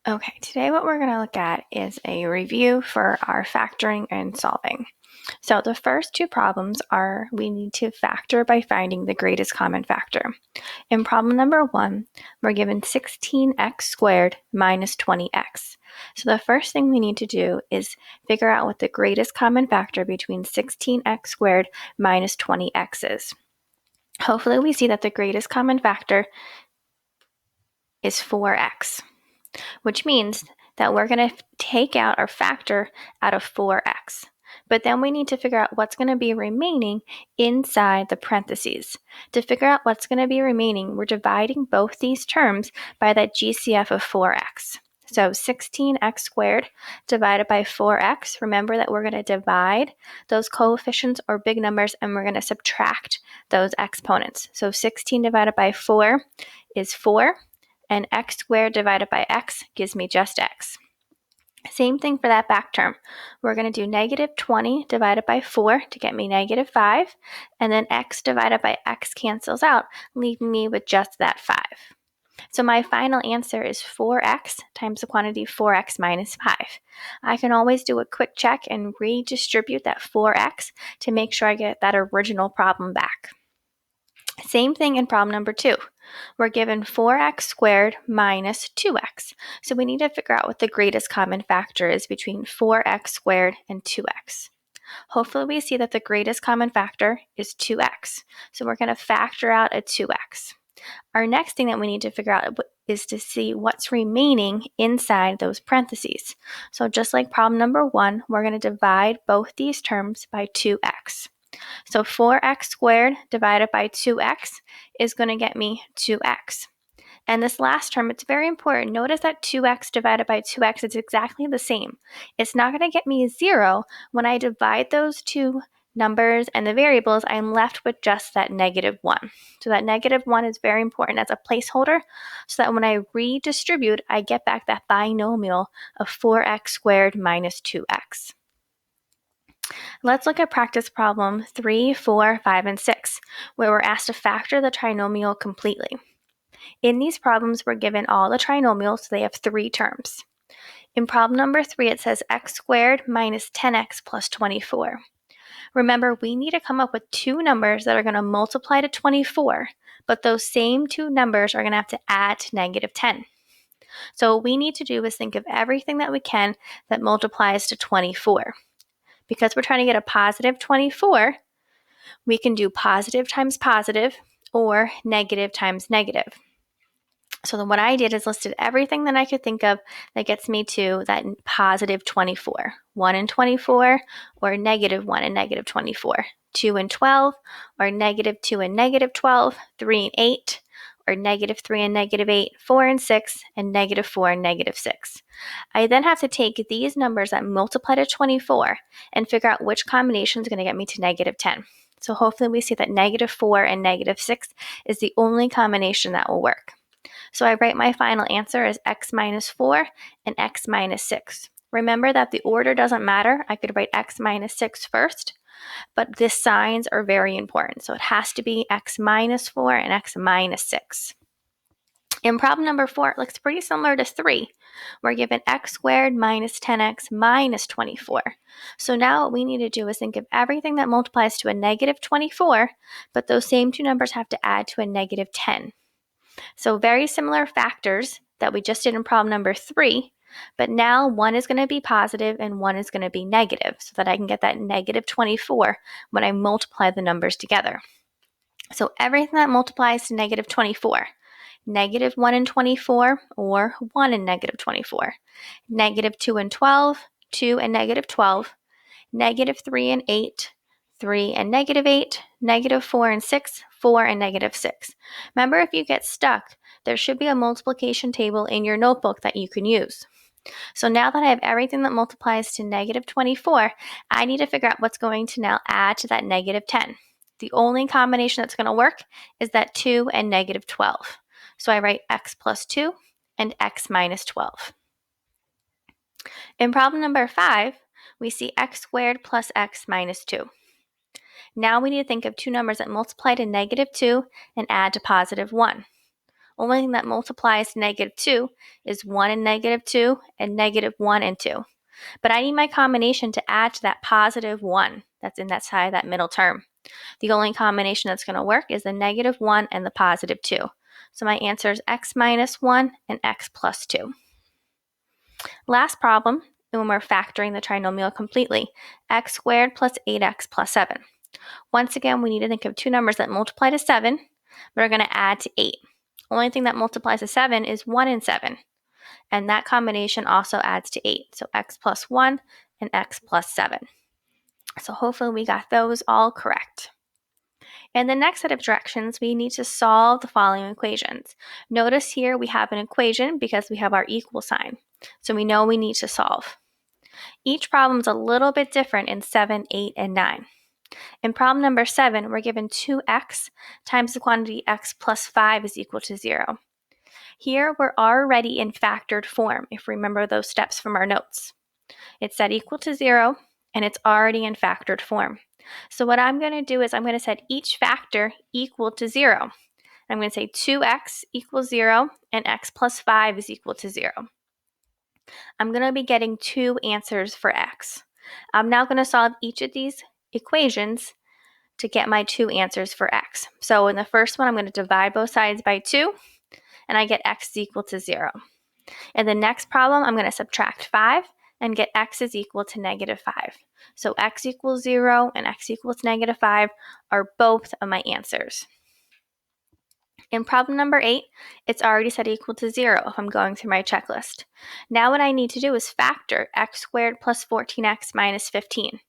Okay, today what we're going to look at is a review for our factoring and solving. So the first two problems are we need to factor by finding the greatest common factor. In problem number 1, we're given 16x squared minus 20x. So the first thing we need to do is figure out what the greatest common factor between 16x squared minus 20x is. Hopefully we see that the greatest common factor is 4x, which means that we're going to take out our factor out of 4x. But then we need to figure out what's going to be remaining inside the parentheses. To figure out what's going to be remaining, we're dividing both these terms by that GCF of 4x. So 16x squared divided by 4x. Remember that we're going to divide those coefficients or big numbers and we're going to subtract those exponents. So 16 divided by 4 is 4. And x squared divided by x gives me just x. Same thing for that back term. We're going to do negative 20 divided by 4 to get me negative 5, and then x divided by x cancels out, leaving me with just that 5. So my final answer is 4x times the quantity 4x minus 5. I can always do a quick check and redistribute that 4x to make sure I get that original problem back. Same thing in problem number 2. We're given 4x squared minus 2x. So we need to figure out what the greatest common factor is between 4x squared and 2x. Hopefully we see that the greatest common factor is 2x. So we're going to factor out a 2x. Our next thing that we need to figure out is to see what's remaining inside those parentheses. So just like problem number 1, we're going to divide both these terms by 2x. So 4x squared divided by 2x is going to get me 2x. And this last term, it's very important. Notice that 2x divided by 2x is exactly the same. It's not going to get me 0. When I divide those two numbers and the variables, I'm left with just that negative 1. So that negative 1 is very important as a placeholder so that when I redistribute, I get back that binomial of 4x squared minus 2x. Let's look at practice problem 3, 4, 5, and 6, where we're asked to factor the trinomial completely. In these problems, we're given all the trinomials, so they have 3 terms. In problem number 3, it says x squared minus 10x plus 24. Remember, we need to come up with 2 numbers that are going to multiply to 24, but those same 2 numbers are going to have to add to negative 10. So what we need to do is think of everything that we can that multiplies to 24. Because we're trying to get a positive 24, we can do positive times positive or negative times negative. So then what I did is listed everything that I could think of that gets me to that positive 24. 1 and 24, or negative 1 and negative 24. 2 and 12, or negative 2 and negative 12. 3 and 8, or negative 3 and negative 8. 4 and 6, and negative 4 and negative 6. I then have to take these numbers that multiply to 24 and figure out which combination is going to get me to negative 10. So hopefully we see that negative 4 and negative 6 is the only combination that will work. So I write my final answer as x minus 4 and x minus 6. Remember that the order doesn't matter. I could write x minus 6 first, but the signs are very important. So it has to be x minus 4 and x minus 6. In problem number 4, it looks pretty similar to 3. We're given x squared minus 10x minus 24. So now what we need to do is think of everything that multiplies to a negative 24, but those same 2 numbers have to add to a negative 10. So very similar factors that we just did in problem number 3, but now one is going to be positive and one is going to be negative so that I can get that negative 24 when I multiply the numbers together. So everything that multiplies to negative 24, negative 1 and 24, or 1 and negative 24, negative 2 and 12, 2 and negative 12, negative 3 and 8, 3 and negative 8, negative 4 and 6, 4 and negative 6. Remember, if you get stuck, there should be a multiplication table in your notebook that you can use. So now that I have everything that multiplies to negative 24, I need to figure out what's going to now add to that negative 10. The only combination that's going to work is that 2 and negative 12. So I write x plus 2 and x minus 12. In problem number 5, we see x squared plus x minus 2. Now we need to think of 2 numbers that multiply to negative 2 and add to positive 1. Only thing that multiplies to negative 2 is 1 and negative 2 and negative 1 and 2. But I need my combination to add to that positive 1 that's in that side of that middle term. The only combination that's going to work is the negative 1 and the positive 2. So my answer is x minus 1 and x plus 2. Last problem, when we're factoring the trinomial completely, x squared plus 8x plus 7. Once again, we need to think of two numbers that multiply to 7, but are going to add to 8. Only thing that multiplies to 7 is 1 and 7. And that combination also adds to 8. So x plus 1 and x plus 7. So hopefully we got those all correct. In the next set of directions, we need to solve the following equations. Notice here we have an equation because we have our equal sign. So we know we need to solve. Each problem is a little bit different in 7, 8, and 9. In problem number 7, we're given 2x times the quantity x plus 5 is equal to 0. Here, we're already in factored form, if we remember those steps from our notes. It's set equal to 0, and it's already in factored form. So what I'm going to do is I'm going to set each factor equal to 0. I'm going to say 2x equals 0, and x plus 5 is equal to 0. I'm going to be getting two answers for x. I'm now going to solve each of these equations to get my two answers for x. So in the first one, I'm going to divide both sides by 2, and I get x is equal to 0. In the next problem, I'm going to subtract 5 and get x is equal to negative 5. So x equals 0 and x equals negative 5 are both of my answers. In problem number 8, it's already set equal to 0 if I'm going through my checklist. Now what I need to do is factor x squared plus 14x minus 15.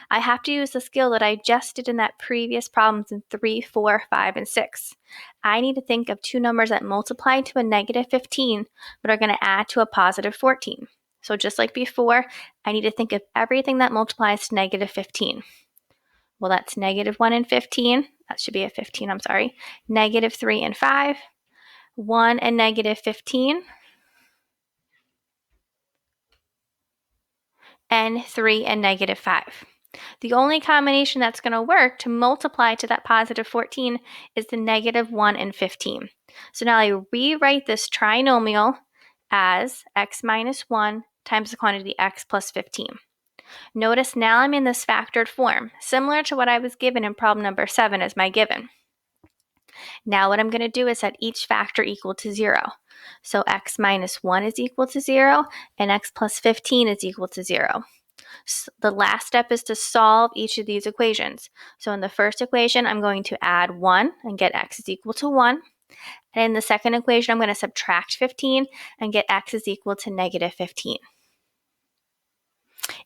I have to use the skill that I just did in that previous problems in 3, 4, 5, and 6. I need to think of two numbers that multiply to a negative 15 but are going to add to a positive 14. So just like before, I need to think of everything that multiplies to negative 15. Well, that's negative 1 and 15. That should be a 15, I'm sorry. Negative 3 and 5. 1 and negative 15. And 3 and negative 5. The only combination that's going to work to multiply to that positive 14 is the negative 1 and 15. So now I rewrite this trinomial as x minus 1 times the quantity x plus 15. Notice now I'm in this factored form, similar to what I was given in problem number 7 as my given. Now what I'm going to do is set each factor equal to 0. So x minus 1 is equal to 0, and x plus 15 is equal to 0. The last step is to solve each of these equations. So in the first equation, I'm going to add 1 and get x is equal to 1. And in the second equation, I'm going to subtract 15 and get x is equal to negative 15.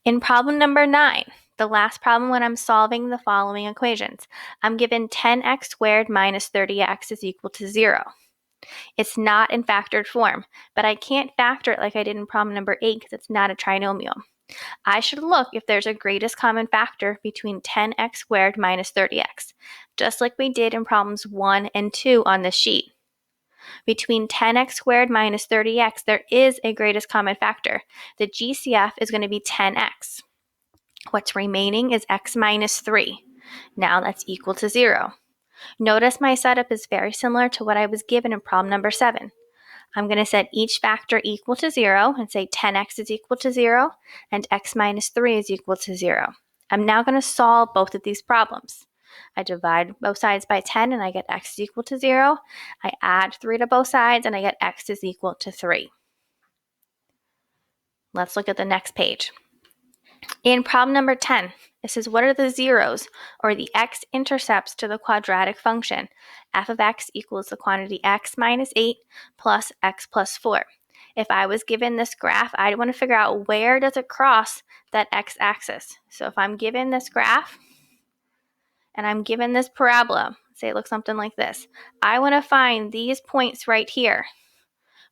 In problem number 9, the last problem when I'm solving the following equations, I'm given 10x squared minus 30x is equal to 0. It's not in factored form, but I can't factor it like I did in problem number 8 because it's not a trinomial. I should look if there's a greatest common factor between 10x squared minus 30x, just like we did in problems 1 and 2 on this sheet. Between 10x squared minus 30x, there is a greatest common factor. The GCF is going to be 10x. What's remaining is x minus 3. Now that's equal to 0. Notice my setup is very similar to what I was given in problem number 7. I'm going to set each factor equal to 0 and say 10x is equal to 0 and x minus 3 is equal to 0. I'm now going to solve both of these problems. I divide both sides by 10 and I get x is equal to 0. I add 3 to both sides and I get x is equal to 3. Let's look at the next page. In problem number 10, it says what are the zeros or the x-intercepts to the quadratic function f of x equals the quantity x minus 8 plus x plus 4. If I was given this graph, I'd want to figure out where does it cross that x-axis. So if I'm given this graph and I'm given this parabola, say it looks something like this, I want to find these points right here.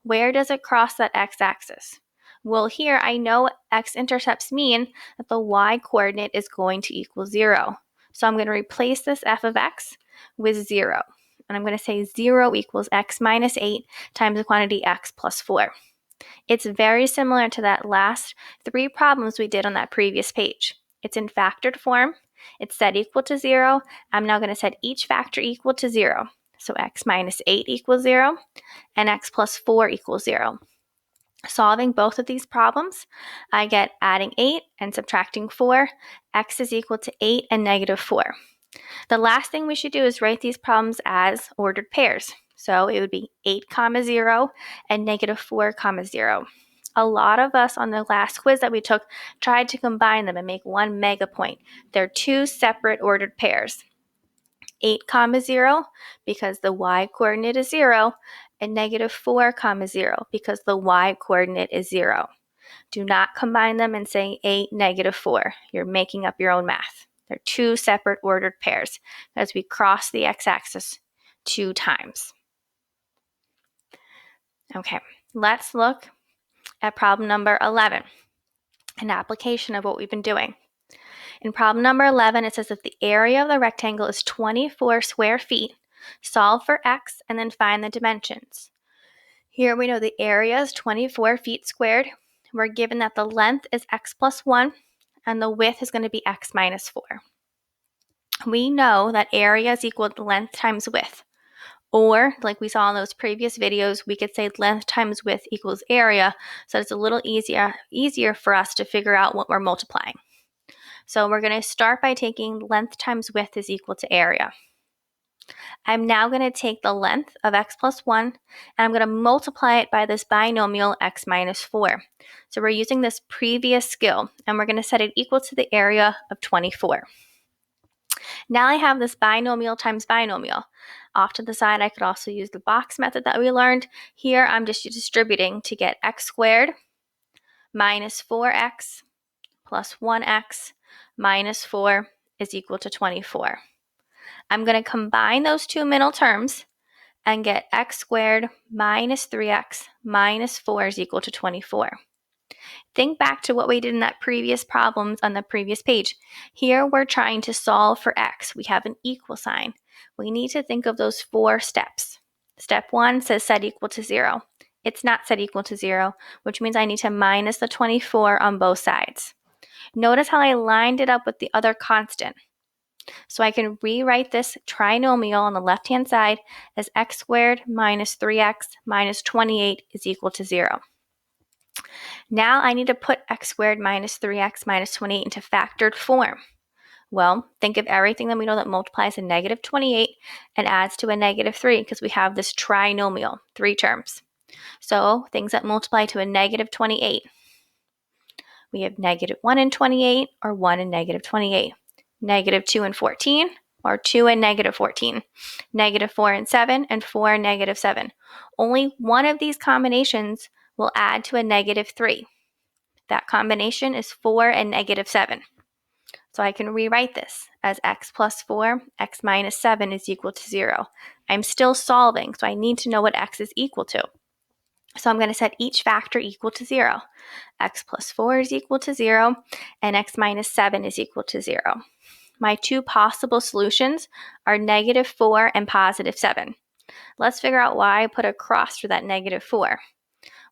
Where does it cross that x-axis? Well, here I know x-intercepts mean that the y-coordinate is going to equal 0. So I'm going to replace this f of x with 0. And I'm going to say 0 equals x minus 8 times the quantity x plus 4. It's very similar to that last 3 problems we did on that previous page. It's in factored form. It's set equal to 0. I'm now going to set each factor equal to 0. So x minus 8 equals 0, and x plus 4 equals 0. Solving both of these problems, I get adding 8 and subtracting 4, x is equal to 8 and negative 4. The last thing we should do is write these problems as ordered pairs. So it would be 8, 0 and negative 4, 0. A lot of us on the last quiz that we took tried to combine them and make one mega point. They're two separate ordered pairs. 8, 0 because the y coordinate is 0, and negative 4, 0 because the y coordinate is 0. Do not combine them and say 8, negative 4. You're making up your own math. They're two separate ordered pairs as we cross the x-axis 2 times. Okay, let's look at problem number 11, an application of what we've been doing. In problem number 11, it says that the area of the rectangle is 24 square feet. Solve for x and then find the dimensions. Here we know the area is 24 feet squared. We're given that the length is x plus 1 and the width is going to be x minus 4. We know that area is equal to length times width. Or, like we saw in those previous videos, we could say length times width equals area, so it's a little easier for us to figure out what we're multiplying. So we're going to start by taking length times width is equal to area. I'm now going to take the length of x plus 1, and I'm going to multiply it by this binomial x minus 4. So we're using this previous skill, and we're going to set it equal to the area of 24. Now I have this binomial times binomial. Off to the side, I could also use the box method that we learned. Here, I'm just distributing to get x squared minus 4x plus 1x minus 4 is equal to 24. I'm going to combine those two middle terms and get x squared minus 3x minus 4 is equal to 24. Think back to what we did in that previous problems on the previous page. Here we're trying to solve for x. We have an equal sign. We need to think of those 4 steps. Step 1 says set equal to 0. It's not set equal to 0, which means I need to minus the 24 on both sides. Notice how I lined it up with the other constant. So I can rewrite this trinomial on the left-hand side as x squared minus 3x minus 28 is equal to 0. Now I need to put x squared minus 3x minus 28 into factored form. Well, think of everything that we know that multiplies a negative 28 and adds to a negative 3 because we have this trinomial, 3 terms. So things that multiply to a negative 28. We have negative 1 and 28 or 1 and negative 28. Negative 2 and 14 or 2 and negative 14. Negative 4 and 7 and 4 and negative 7. Only one of these combinations will add to a negative 3. That combination is 4 and negative 7. So I can rewrite this as x plus 4, x minus 7 is equal to 0. I'm still solving, so I need to know what x is equal to. So I'm going to set each factor equal to 0. X plus 4 is equal to 0, and x minus 7 is equal to 0. My two possible solutions are negative 4 and positive 7. Let's figure out why I put a cross through that negative 4.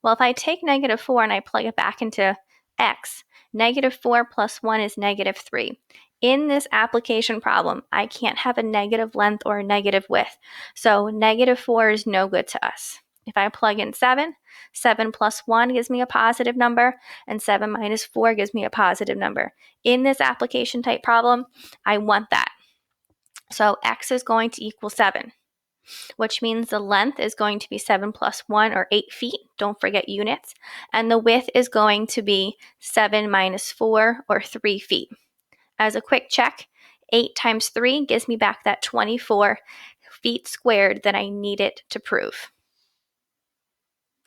Well, if I take negative 4 and I plug it back into x, negative 4 plus 1 is negative 3. In this application problem, I can't have a negative length or a negative width, so negative 4 is no good to us. If I plug in 7, 7 plus 1 gives me a positive number, and 7 minus 4 gives me a positive number. In this application type problem, I want that. So x is going to equal 7, which means the length is going to be 7 plus 1 or 8 feet. Don't forget units. And the width is going to be 7 minus 4 or 3 feet. As a quick check, 8 times 3 gives me back that 24 feet squared that I needed to prove.